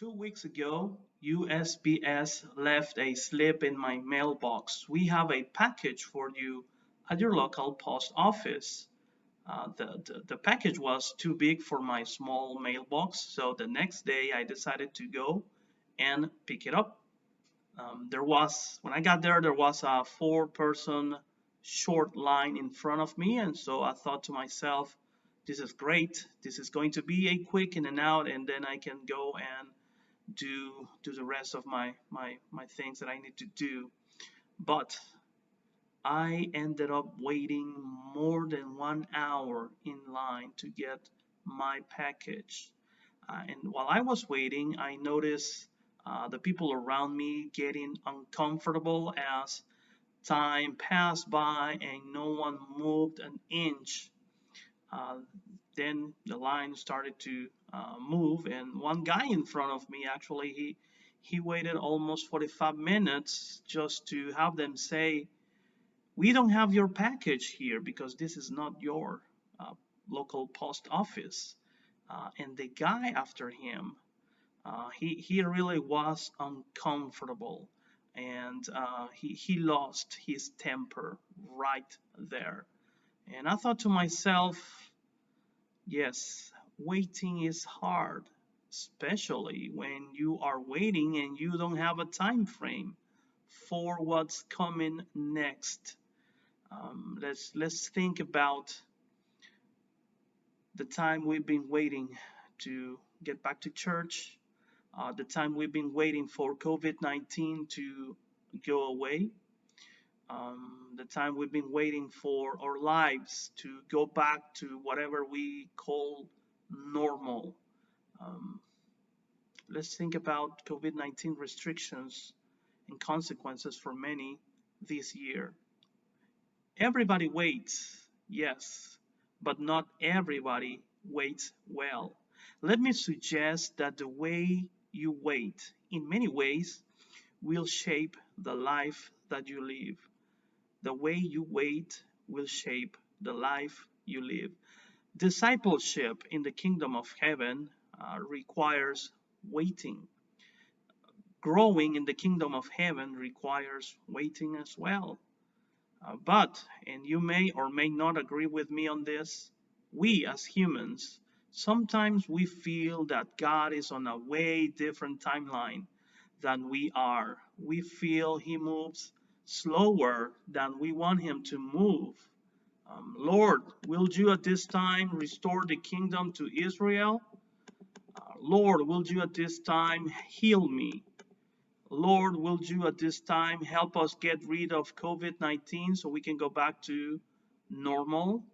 2 weeks ago, USPS left a slip in my mailbox. We have a package for you at your local post office. The package was too big for my small mailbox, so the next day I decided to go and pick it up. When I got there, there was a four-person short line in front of me, and so I thought to myself, this is great. This is going to be a quick in and out, and then I can go and do the rest of my things that I need to do. But I ended up waiting more than 1 hour in line to get my package. And while I was waiting, I noticed the people around me getting uncomfortable as time passed by and no one moved an inch. Uh, then the line started to move, and one guy in front of me actually he waited almost 45 minutes just to have them say, "We don't have your package here because this is not your local post office." And the guy after him, he really was uncomfortable, and he lost his temper right there. And I thought to myself, yes, waiting is hard, especially when you are waiting and you don't have a time frame for what's coming next. Let's think about the time we've been waiting to get back to church, the time we've been waiting for COVID-19 to go away, the time we've been waiting for our lives to go back to whatever we call normal. Um, let's think about COVID-19 restrictions and consequences for many this year. Everybody waits, yes, but not everybody waits well. Let me suggest that the way you wait, in many ways, will shape the life that you live. The way you wait will shape the life you live. Discipleship in the kingdom of heaven requires waiting. Growing in the kingdom of heaven requires waiting as well. And you may or may not agree with me on this, we as humans, sometimes we feel that God is on a way different timeline than we are. We feel He moves slower than we want Him to move. Lord, will you at this time restore the kingdom to Israel? Lord, will you at this time heal me? Lord, will you at this time help us get rid of COVID-19 so we can go back to normal?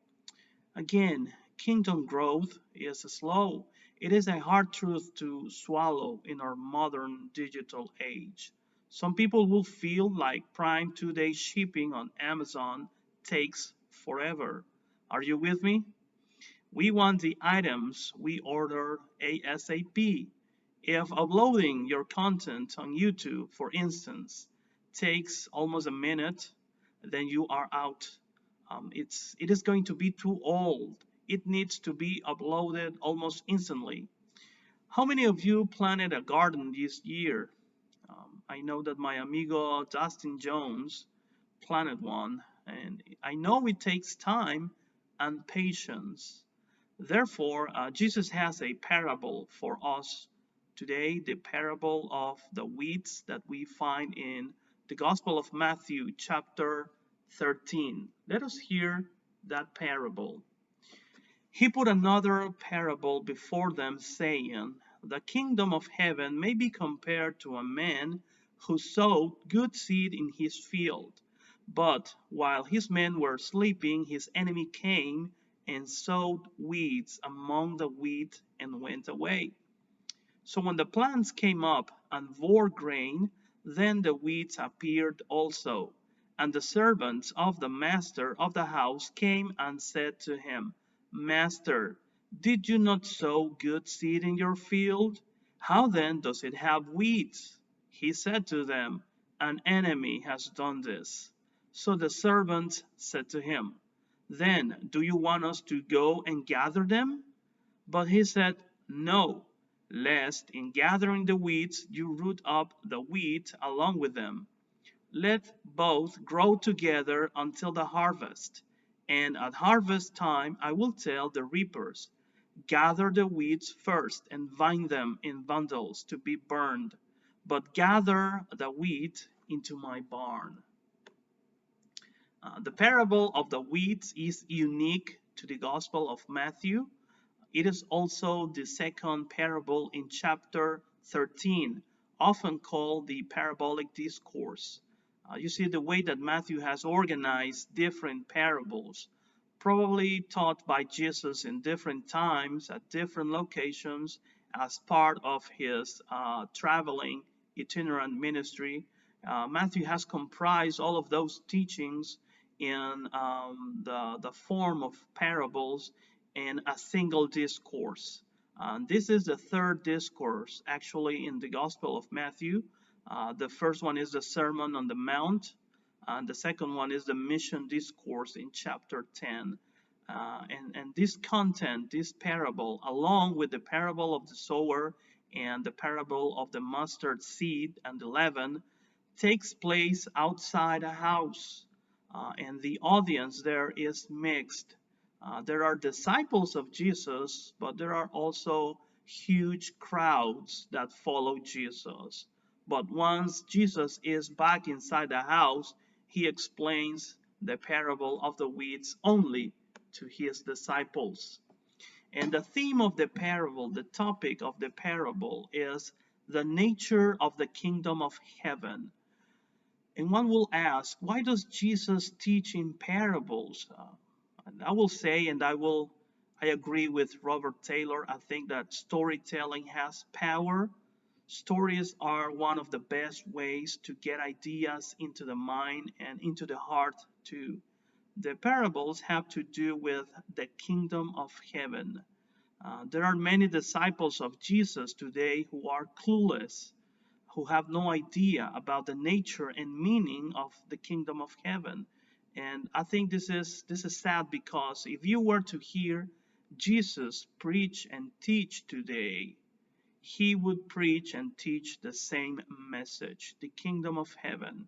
Again, kingdom growth is slow. It is a hard truth to swallow in our modern digital age. Some people will feel like Prime 2-day shipping on Amazon takes forever. Are you with me? We want the items we order ASAP. If uploading your content on YouTube, for instance, takes almost a minute, then you are out. It is going to be too old. It needs to be uploaded almost instantly. How many of you planted a garden this year? I know that my amigo Dustin Jones planted one, and I know it takes time and patience. Therefore, Jesus has a parable for us today, the parable of the weeds that we find in the Gospel of Matthew, chapter 13. Let us hear that parable. He put another parable before them, saying, "The kingdom of heaven may be compared to a man who sowed good seed in his field. But while his men were sleeping, his enemy came and sowed weeds among the wheat and went away. So when the plants came up and bore grain, then the weeds appeared also. And the servants of the master of the house came and said to him, 'Master, did you not sow good seed in your field? How then does it have weeds?' He said to them, 'An enemy has done this.' So the servants said to him, 'Then do you want us to go and gather them?' But he said, 'No, lest in gathering the weeds you root up the wheat along with them. Let both grow together until the harvest. And at harvest time I will tell the reapers, gather the weeds first and bind them in bundles to be burned, but gather the wheat into my barn. The parable of the weeds is unique to the Gospel of Matthew. It is also the second parable in chapter 13, often called the parabolic discourse. You see the way that Matthew has organized different parables, probably taught by Jesus in different times at different locations as part of his traveling itinerant ministry. Matthew has comprised all of those teachings in the form of parables in a single discourse. This is the third discourse actually in the Gospel of Matthew. The first one is the Sermon on the Mount, and the second one is the Mission Discourse in chapter 10. And this content, this parable, along with the parable of the sower and the parable of the mustard seed and the leaven, takes place outside a house, and the audience there is mixed. There are disciples of Jesus, but there are also huge crowds that follow Jesus. But once Jesus is back inside the house, he explains the parable of the weeds only to his disciples. And the theme of the parable, the topic of the parable, is the nature of the kingdom of heaven. And one will ask, why does Jesus teach in parables? And I will say, I agree with Robert Taylor. I think that storytelling has power. Stories are one of the best ways to get ideas into the mind and into the heart too. The parables have to do with the kingdom of heaven. There are many disciples of Jesus today who are clueless, who have no idea about the nature and meaning of the kingdom of heaven. And I think this is sad, because if you were to hear Jesus preach and teach today, he would preach and teach the same message. The kingdom of heaven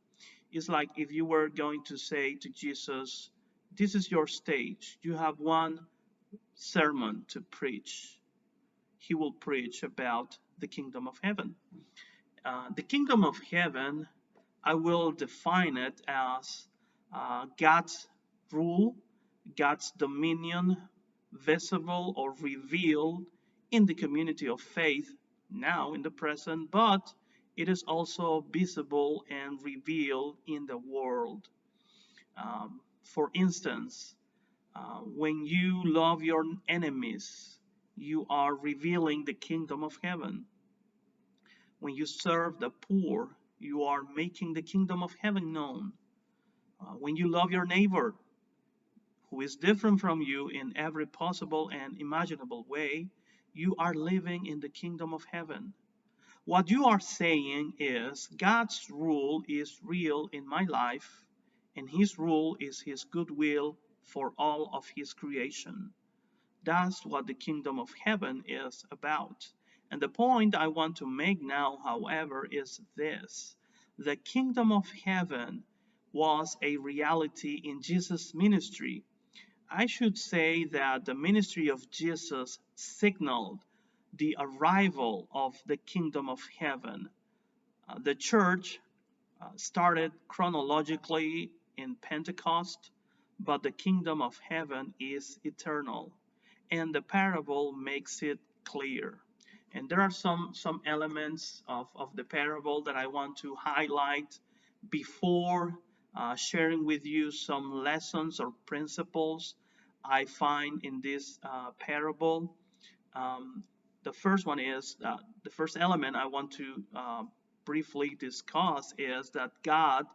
is like if you were going to say to Jesus, this is your stage, you have one sermon to preach. He will preach about the kingdom of heaven. The kingdom of heaven, I will define it as God's rule, God's dominion, visible or revealed in the community of faith now in the present, but it is also visible and revealed in the world. For instance, when you love your enemies, you are revealing the kingdom of heaven. When you serve the poor, you are making the kingdom of heaven known. When you love your neighbor, who is different from you in every possible and imaginable way, you are living in the kingdom of heaven. What you are saying is God's rule is real in my life, and his rule is his goodwill for all of his creation. That's what the kingdom of heaven is about. And the point I want to make now, however, is this. The kingdom of heaven was a reality in Jesus' ministry. I should say that the ministry of Jesus signaled the arrival of the kingdom of heaven. The church started chronologically in Pentecost, but the kingdom of heaven is eternal, and the parable makes it clear. And there are some elements of the parable that I want to highlight before sharing with you some lessons or principles I find in this parable. Um, the first one is the first element I want to briefly discuss is that God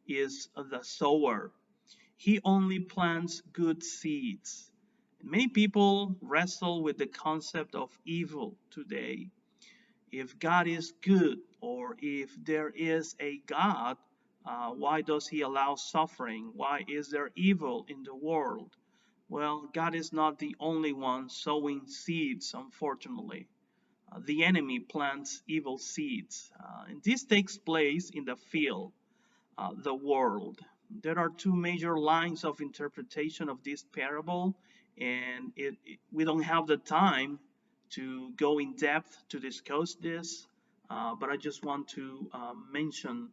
is the sower. He only plants good seeds. Many people wrestle with the concept of evil today. If God is good, or if there is a God, why does he allow suffering? Why is there evil in the world? Well, God is not the only one sowing seeds, unfortunately. the enemy plants evil seeds. And this takes place in the field, the world. There are two major lines of interpretation of this parable, and we don't have the time to go in depth to discuss this, but I just want to mention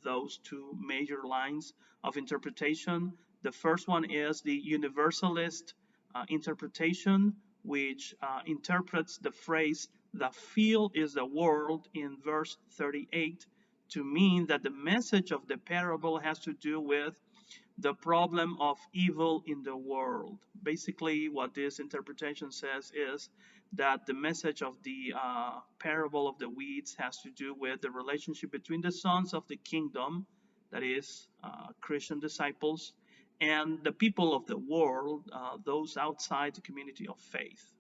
those two major lines of interpretation. The first one is the universalist interpretation, which interprets the phrase, the field is the world, in verse 38 to mean that the message of the parable has to do with the problem of evil in the world. Basically, what this interpretation says is that the message of the parable of the weeds has to do with the relationship between the sons of the kingdom, that is, Christian disciples, and the people of the world, those outside the community of faith.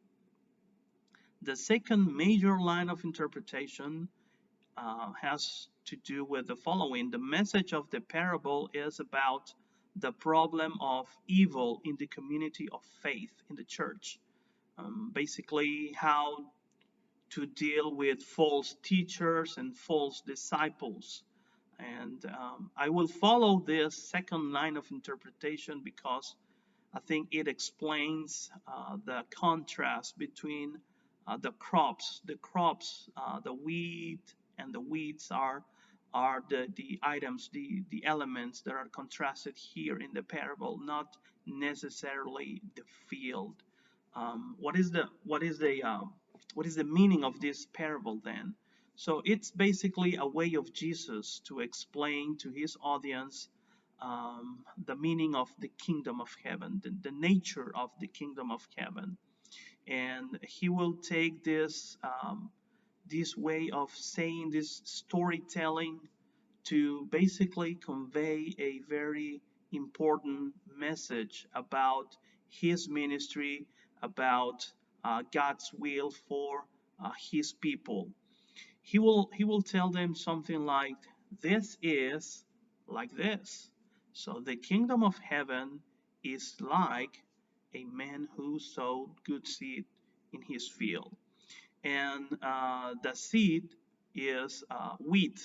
The second major line of interpretation has to do with the following. The message of the parable is about the problem of evil in the community of faith in the church. Basically, how to deal with false teachers and false disciples. And I will follow this second line of interpretation because I think it explains the contrast between the crops. The wheat and the weeds are the items, the elements that are contrasted here in the parable, not necessarily the field. What is the meaning of this parable then? So it's basically a way of Jesus to explain to his audience the meaning of the kingdom of heaven, the nature of the kingdom of heaven. And he will take this way of saying, this storytelling, to basically convey a very important message about his ministry, about God's will for his people. He will tell them something like, this is like this. So the kingdom of heaven is like a man who sowed good seed in his field. And the seed is wheat.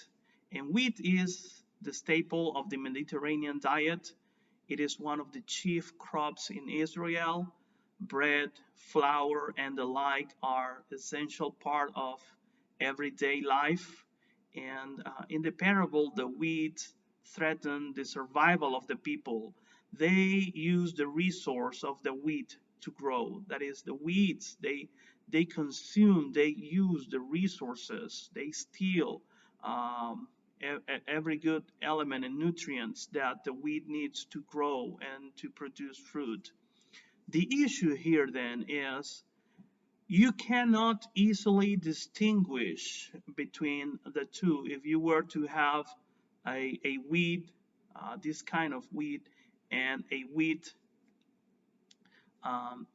And wheat is the staple of the Mediterranean diet. It is one of the chief crops in Israel. Bread, flour, and the like are essential part of everyday life. And in the parable, the weeds threaten the survival of the people. They use the resource of the wheat to grow. That is, the weeds, they consume, they use the resources, they steal every good element and nutrients that the wheat needs to grow and to produce fruit. The issue here then is you cannot easily distinguish between the two. If you were to have a weed, this kind of weed, and a wheat,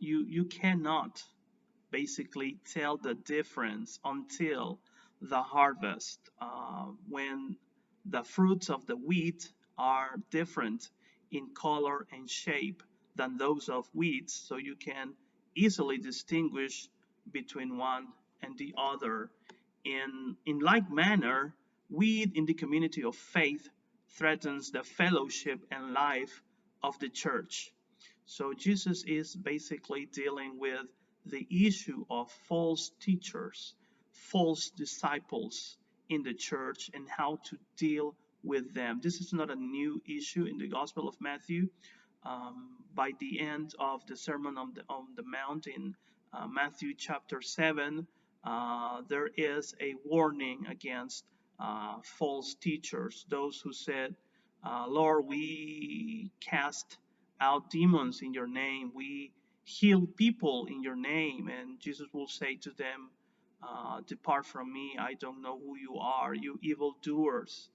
you cannot basically tell the difference until the harvest, when the fruits of the wheat are different in color and shape than those of weeds, so you can easily distinguish between one and the other. In like manner, weed in the community of faith threatens the fellowship and life of the church. So Jesus is basically dealing with the issue of false teachers, false disciples in the church, and how to deal with them. This is not a new issue in the Gospel of Matthew. By the end of the Sermon on the Mount in Matthew chapter 7, there is a warning against false teachers, those who said, Lord, we cast out demons in your name, we heal people in your name. And Jesus will say to them, depart from me, I don't know who you are, you evildoers.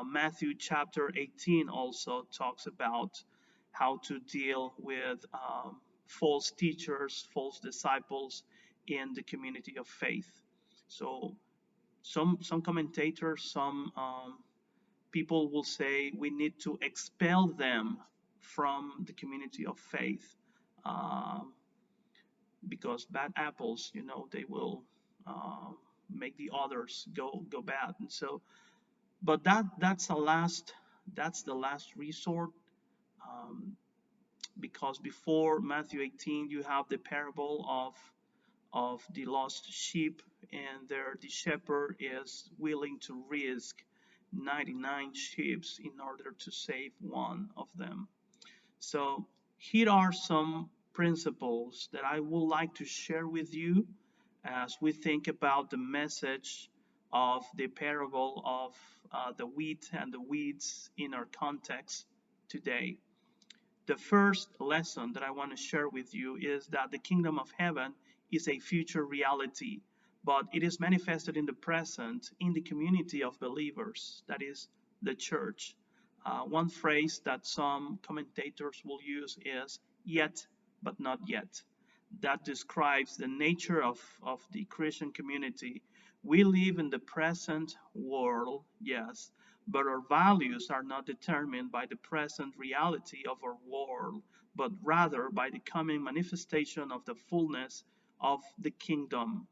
Matthew chapter 18 also talks about how to deal with false teachers, false disciples in the community of faith. So some commentators, some people will say we need to expel them from the community of faith, because bad apples, they will uh, make the others go bad. And so, but that's the last resort, um, because before Matthew 18 you have the parable of the lost sheep, and there the shepherd is willing to risk 99 sheep in order to save one of them. So here are some principles that I would like to share with you as we think about the message of the parable of the wheat and the weeds in our context today. The first lesson that I want to share with you is that the kingdom of heaven is a future reality, but it is manifested in the present in the community of believers, that is, the church. One phrase that some commentators will use is yet but not yet. That describes the nature of the Christian community. We live in the present world, yes, but our values are not determined by the present reality of our world, but rather by the coming manifestation of the fullness of the kingdom.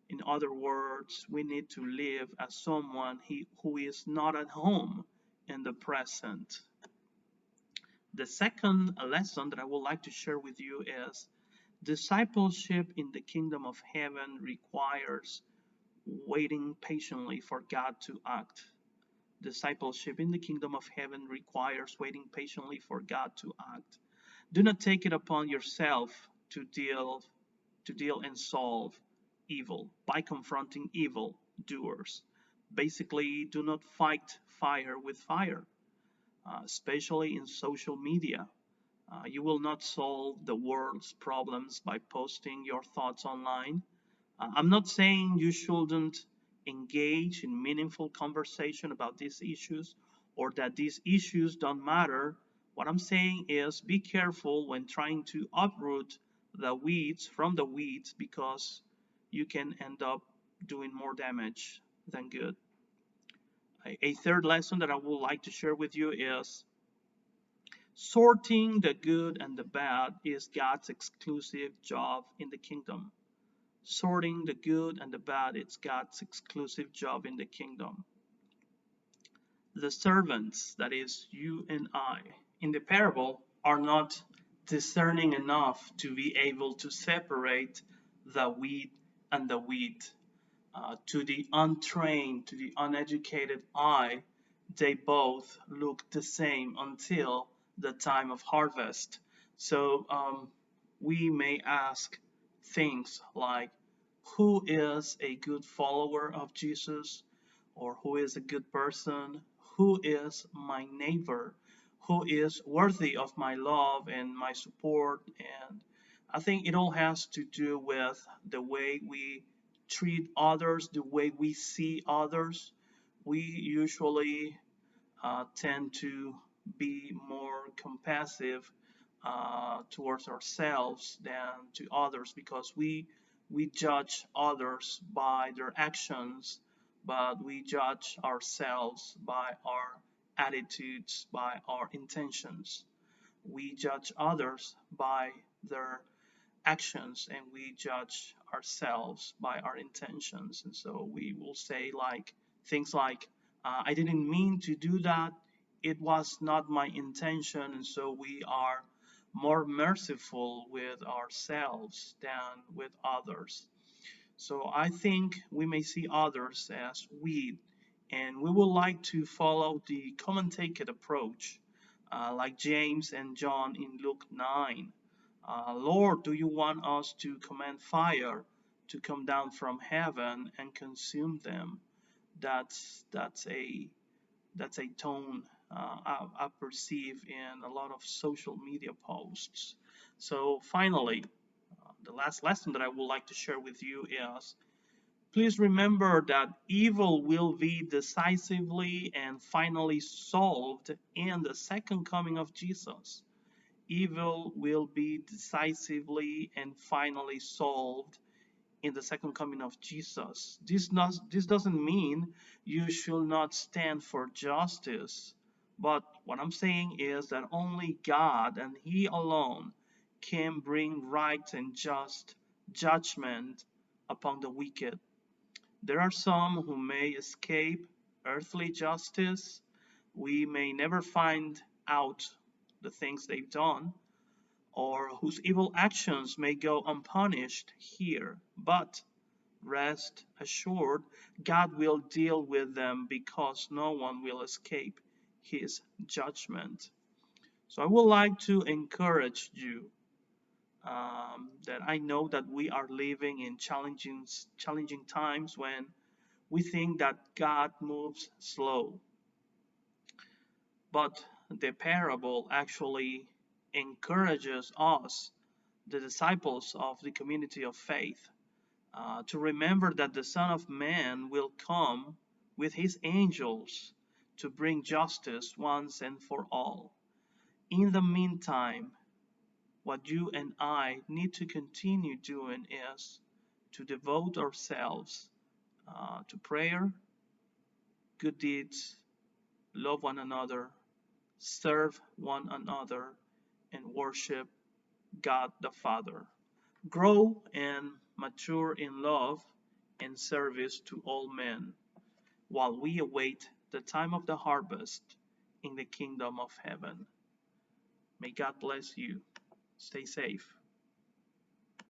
In other words, we need to live as someone who is not at home in the present. The second lesson that I would like to share with you is discipleship in the kingdom of heaven requires waiting patiently for God to act. Discipleship in the kingdom of heaven requires waiting patiently for God to act. Do not take it upon yourself to deal and solve evil by confronting evil doers. Basically, do not fight fire with fire, especially in social media. You will not solve the world's problems by posting your thoughts online. I'm not saying you shouldn't engage in meaningful conversation about these issues or that these issues don't matter. What I'm saying is be careful when trying to uproot the weeds from the weeds, because you can end up doing more damage than good. A third lesson that I would like to share with you is sorting the good and the bad is God's exclusive job in the kingdom. Sorting the good and the bad is God's exclusive job in the kingdom. The servants, that is, you and I, in the parable, are not discerning enough to be able to separate the wheat and the wheat. To the untrained, to the uneducated eye, they both look the same until the time of harvest. So we may ask things like, who is a good follower of Jesus? Or who is a good person? Who is my neighbor? Who is worthy of my love and my support? And I think it all has to do with the way we treat others, the way we see others. We usually tend to be more compassive towards ourselves than to others, because we judge others by their actions, but we judge ourselves by our attitudes, by our intentions. We judge others by their actions, and we judge ourselves by our intentions. And so we will say like things like, I didn't mean to do that, it was not my intention. And so we are more merciful with ourselves than with others. So I think we may see others as weed, and we would like to follow the come and take it approach, like James and John in Luke 9. Lord, do you want us to command fire to come down from heaven and consume them? That's a tone I perceive in a lot of social media posts. So finally, the last lesson that I would like to share with you is, please remember that evil will be decisively and finally solved in the second coming of Jesus. Evil will be decisively and finally solved in the second coming of Jesus. This doesn't mean you should not stand for justice, but what I'm saying is that only God and He alone can bring right and just judgment upon the wicked. There are some who may escape earthly justice. We may never find out the things they've done, or whose evil actions may go unpunished here. But rest assured, God will deal with them because no one will escape his judgment. So I would like to encourage you that I know that we are living in challenging times when we think that God moves slow. But the parable actually encourages us, the disciples of the community of faith, to remember that the Son of Man will come with his angels to bring justice once and for all. In the meantime, what you and I need to continue doing is to devote ourselves to prayer, good deeds, love one another, serve one another, and worship God the Father. Grow and mature in love and service to all men while we await the time of the harvest in the kingdom of heaven. May God bless you. Stay safe.